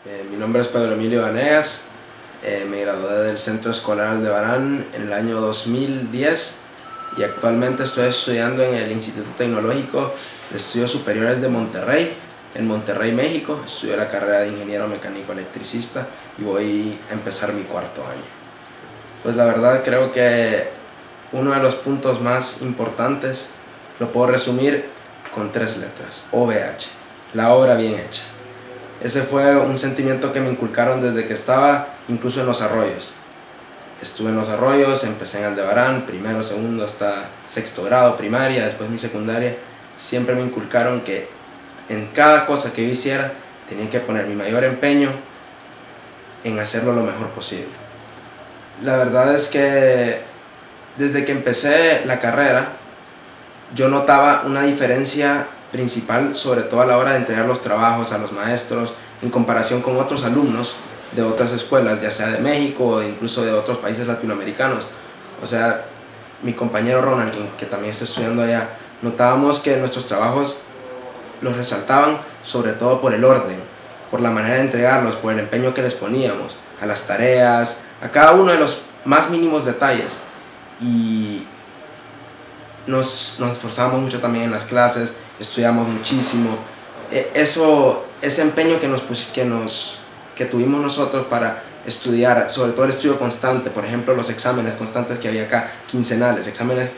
Mi nombre es Pedro Emilio Vanegas, me gradué del Centro Escolar Aldebarán en el año 2010 y actualmente estoy estudiando en el Instituto Tecnológico de Estudios Superiores de Monterrey, en Monterrey, México. Estudio la carrera de Ingeniero Mecánico Electricista y voy a empezar mi cuarto año. Pues la verdad creo que uno de los puntos más importantes lo puedo resumir con 3 letras: OVH, la obra bien hecha. Ese fue un sentimiento que me inculcaron desde que estaba incluso en los arroyos. Estuve en los arroyos, empecé en Aldebarán, primero, segundo, hasta sexto grado, primaria, después mi secundaria. Siempre me inculcaron que en cada cosa que yo hiciera tenía que poner mi mayor empeño en hacerlo lo mejor posible. La verdad es que desde que empecé la carrera yo notaba una diferencia principal, sobre todo a la hora de entregar los trabajos a los maestros en comparación con otros alumnos de otras escuelas, ya sea de México o incluso de otros países latinoamericanos. O sea, mi compañero Ronald, que también está estudiando allá, notábamos que nuestros trabajos los resaltaban sobre todo por el orden, por la manera de entregarlos, por el empeño que les poníamos a las tareas, a cada uno de los más mínimos detalles. Y nos esforzábamos mucho también en las clases, estudiamos muchísimo. Ese empeño que tuvimos nosotros para estudiar, sobre todo el estudio constante, por ejemplo los exámenes constantes que había acá, quincenales,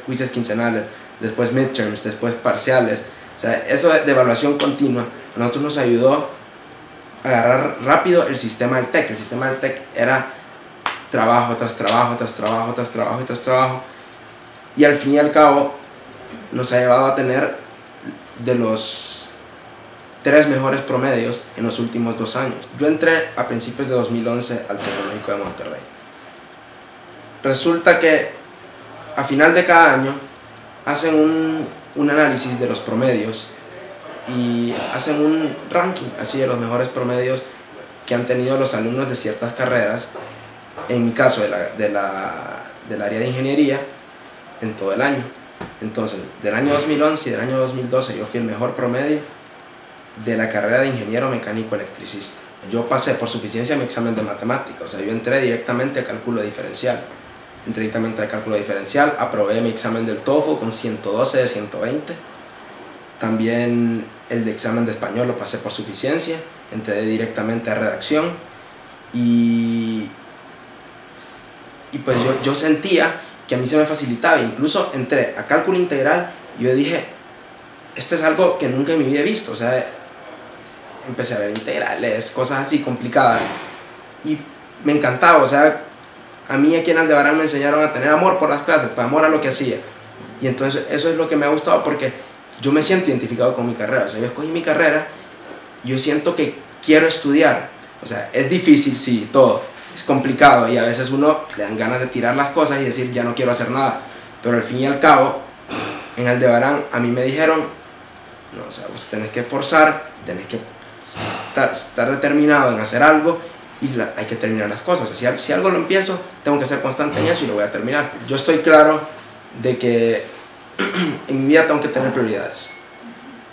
quizzes quincenales, después midterms, después parciales. O sea, eso de evaluación continua a nosotros nos ayudó a agarrar rápido el sistema del TEC. El sistema del TEC era trabajo tras trabajo, tras trabajo, tras trabajo y tras trabajo. Y al fin y al cabo nos ha llevado a tener de los 3 mejores promedios en los últimos 2 años. Yo entré a principios de 2011 al Tecnológico de Monterrey. Resulta que a final de cada año hacen un análisis de los promedios y hacen un ranking así de los mejores promedios que han tenido los alumnos de ciertas carreras, en mi caso del área de ingeniería, en todo el año. Entonces, del año 2011 y del año 2012 yo fui el mejor promedio de la carrera de Ingeniero Mecánico Electricista. Yo pasé por suficiencia mi examen de matemática, o sea, yo entré directamente a cálculo diferencial. Entré directamente a cálculo diferencial, aprobé mi examen del TOEFL con 112 de 120. También el de examen de español lo pasé por suficiencia, entré directamente a redacción y pues yo sentía que a mí se me facilitaba. Incluso entré a cálculo integral y yo dije, esto es algo que nunca en mi vida he visto. O sea, empecé a ver integrales, cosas así complicadas y me encantaba. O sea, a mí aquí en Aldebarán me enseñaron a tener amor por las clases, pues amor a lo que hacía. Y entonces eso es lo que me ha gustado, porque yo me siento identificado con mi carrera. O sea, yo escogí mi carrera y yo siento que quiero estudiar. O sea, es difícil, sí, todo. Es complicado y a veces uno le dan ganas de tirar las cosas y decir ya no quiero hacer nada. Pero al fin y al cabo, en Aldebarán a mí me dijeron, no, o sea, vos tenés que esforzar, tenés que estar determinado en hacer algo y hay que terminar las cosas. O sea, si algo lo empiezo, tengo que ser constante en eso y lo voy a terminar. Yo estoy claro de que en mi vida tengo que tener prioridades.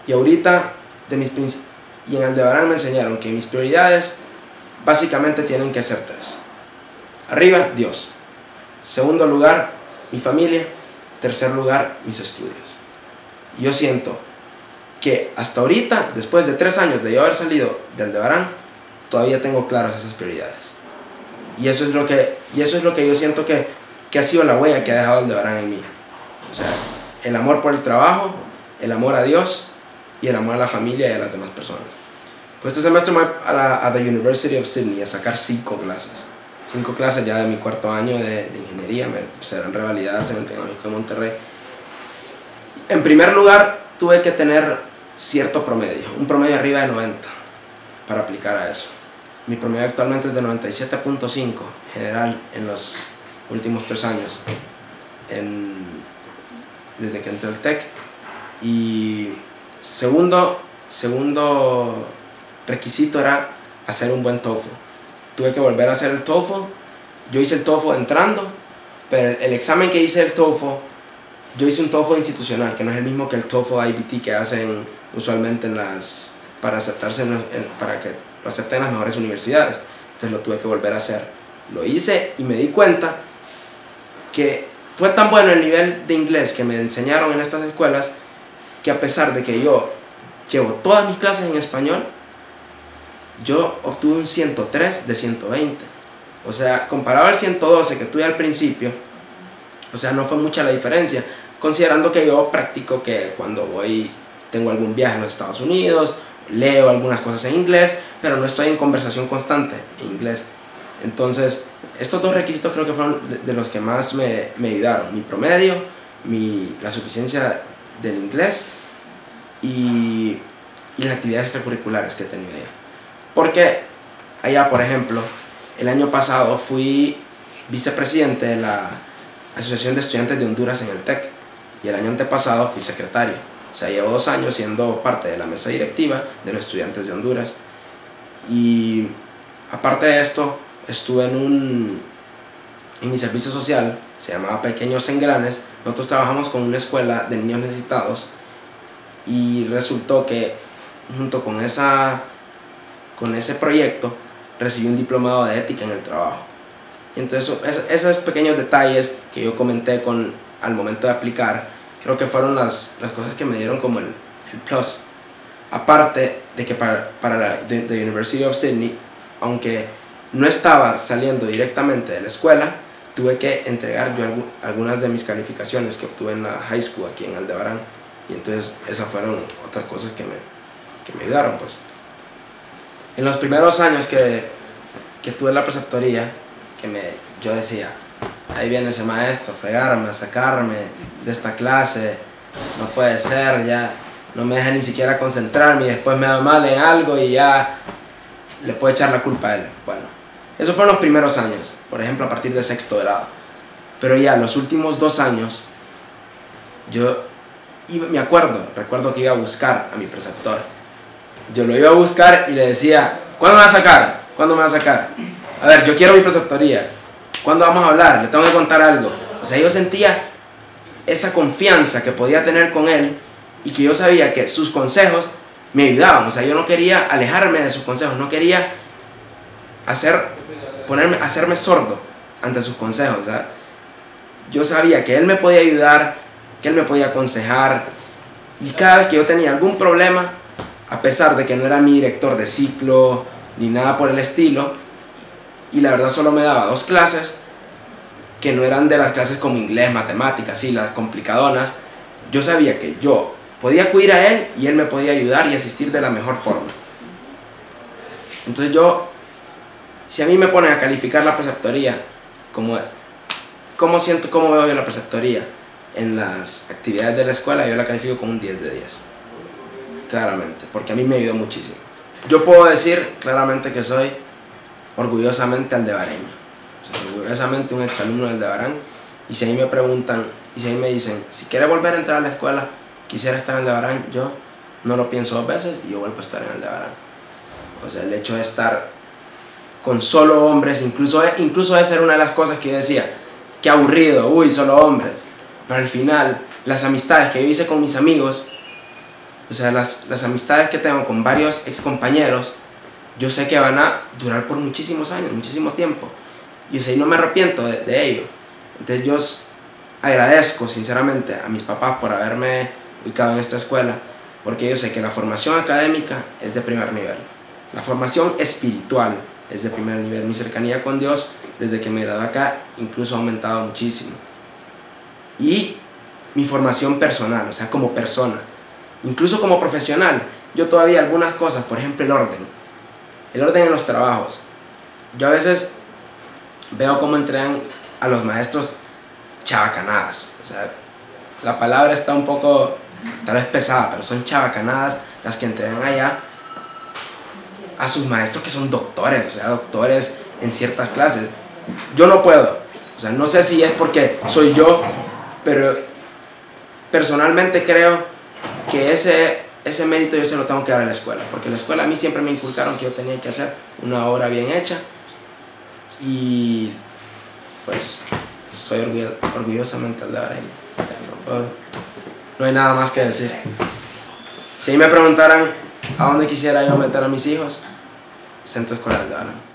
Y ahorita, y en Aldebarán me enseñaron que mis prioridades básicamente tienen que ser 3. Arriba, Dios. Segundo lugar, mi familia. Tercer lugar, mis estudios. Y yo siento que hasta ahorita, después de 3 años de yo haber salido de Aldebarán, todavía tengo claras esas prioridades. Y eso es lo que yo siento que ha sido la huella que ha dejado Aldebarán en mí. O sea, el amor por el trabajo, el amor a Dios y el amor a la familia y a las demás personas. Pues este semestre me voy a the University of Sydney a sacar 5 clases. 5 clases ya de mi cuarto año de ingeniería, serán revalidadas en el Tecnológico de Monterrey. En primer lugar, tuve que tener cierto promedio, un promedio arriba de 90 para aplicar a eso. Mi promedio actualmente es de 97.5 general en los últimos 3 años, desde que entré al TEC. Y segundo requisito era hacer un buen TOEFL. Tuve que volver a hacer el TOEFL. Yo hice el TOEFL entrando, pero el examen que hice el TOEFL, yo hice un TOEFL institucional, que no es el mismo que el TOEFL IBT que hacen usualmente para aceptarse para que lo acepté en las mejores universidades. Entonces lo tuve que volver a hacer. Lo hice y me di cuenta que fue tan bueno el nivel de inglés que me enseñaron en estas escuelas que a pesar de que yo llevo todas mis clases en español, yo obtuve un 103 de 120. O sea, comparado al 112 que tuve al principio, o sea, no fue mucha la diferencia, considerando que yo practico que cuando tengo algún viaje a los Estados Unidos, leo algunas cosas en inglés, pero no estoy en conversación constante en inglés. Entonces, estos dos requisitos creo que fueron de los que más me ayudaron. Mi promedio, la suficiencia del inglés y las actividades extracurriculares que he tenido allá. Porque allá, por ejemplo, el año pasado fui vicepresidente de la Asociación de Estudiantes de Honduras en el TEC y el año antepasado fui secretario. O sea, llevo 2 años siendo parte de la mesa directiva de los estudiantes de Honduras. Y aparte de esto, estuve en mi servicio social, se llamaba Pequeños Engranes. Nosotros trabajamos con una escuela de niños necesitados y resultó que junto con ese proyecto recibí un diplomado de ética en el trabajo. Entonces esos pequeños detalles que yo comenté al momento de aplicar, creo que fueron las cosas que me dieron como el plus. Aparte de que para la University of Sydney, aunque no estaba saliendo directamente de la escuela, tuve que entregar yo algunas de mis calificaciones que obtuve en la high school aquí en Aldebarán. Y entonces esas fueron otras cosas que me ayudaron, pues. En los primeros años que tuve la preceptoría, yo decía, ahí viene ese maestro a fregarme, a sacarme de esta clase, no puede ser, ya no me deja ni siquiera concentrarme y después me va mal en algo y ya le puedo echar la culpa a él. Bueno, esos fueron los primeros años, por ejemplo a partir de 6º grado. Pero ya los últimos 2 años, recuerdo que iba a buscar a mi preceptor. Yo lo iba a buscar y le decía, ¿cuándo me va a sacar? ¿Cuándo me va a sacar? A ver, yo quiero mi preceptoría. ¿Cuándo vamos a hablar? Le tengo que contar algo. O sea, yo sentía esa confianza que podía tener con él y que yo sabía que sus consejos me ayudaban. O sea, yo no quería alejarme de sus consejos, no quería hacerme sordo ante sus consejos. O sea, yo sabía que él me podía ayudar, que él me podía aconsejar, y cada vez que yo tenía algún problema, a pesar de que no era mi director de ciclo ni nada por el estilo, y la verdad solo me daba 2 clases que no eran de las clases como inglés, matemáticas, sí, las complicadonas, yo sabía que yo podía acudir a él y él me podía ayudar y asistir de la mejor forma. Entonces si a mí me ponen a calificar la preceptoría, ¿cómo veo yo la preceptoría? En las actividades de la escuela yo la califico con un 10 de 10, claramente, porque a mí me ayudó muchísimo. Yo puedo decir claramente que soy orgullosamente aldebareño, o sea, orgullosamente un exalumno de Aldebarán, y si a mí me preguntan, y si a mí me dicen, si quieres volver a entrar a la escuela, quisiera estar en Aldebarán, yo no lo pienso 2 veces y yo vuelvo a estar en Aldebarán. O sea, el hecho de estar con solo hombres, incluso esa era una de las cosas que yo decía, qué aburrido, uy, solo hombres. Pero al final, las amistades que yo hice con mis amigos, o sea, las amistades que tengo con varios excompañeros, yo sé que van a durar por muchísimos años, muchísimo tiempo. Y o sea, no me arrepiento de ello. Entonces yo agradezco sinceramente a mis papás por haberme ubicado en esta escuela, porque yo sé que la formación académica es de primer nivel. La formación espiritual es de primer nivel. Mi cercanía con Dios desde que me gradué acá incluso ha aumentado muchísimo. Y mi formación personal, o sea, como persona, incluso como profesional, yo todavía algunas cosas, por ejemplo el orden en los trabajos. Yo a veces veo cómo entrenan a los maestros chabacanadas. O sea, la palabra está un poco, tal vez pesada, pero son chabacanadas las que entrenan allá a sus maestros que son doctores, o sea, doctores en ciertas clases. Yo no puedo, o sea, no sé si es porque soy yo, pero personalmente creo que ese mérito yo se lo tengo que dar a la escuela, porque la escuela a mí siempre me inculcaron que yo tenía que hacer una obra bien hecha, y pues soy orgullosamente aldebareño. No hay nada más que decir. Si me preguntaran a dónde quisiera yo meter a mis hijos, Centro Escolar de Barán.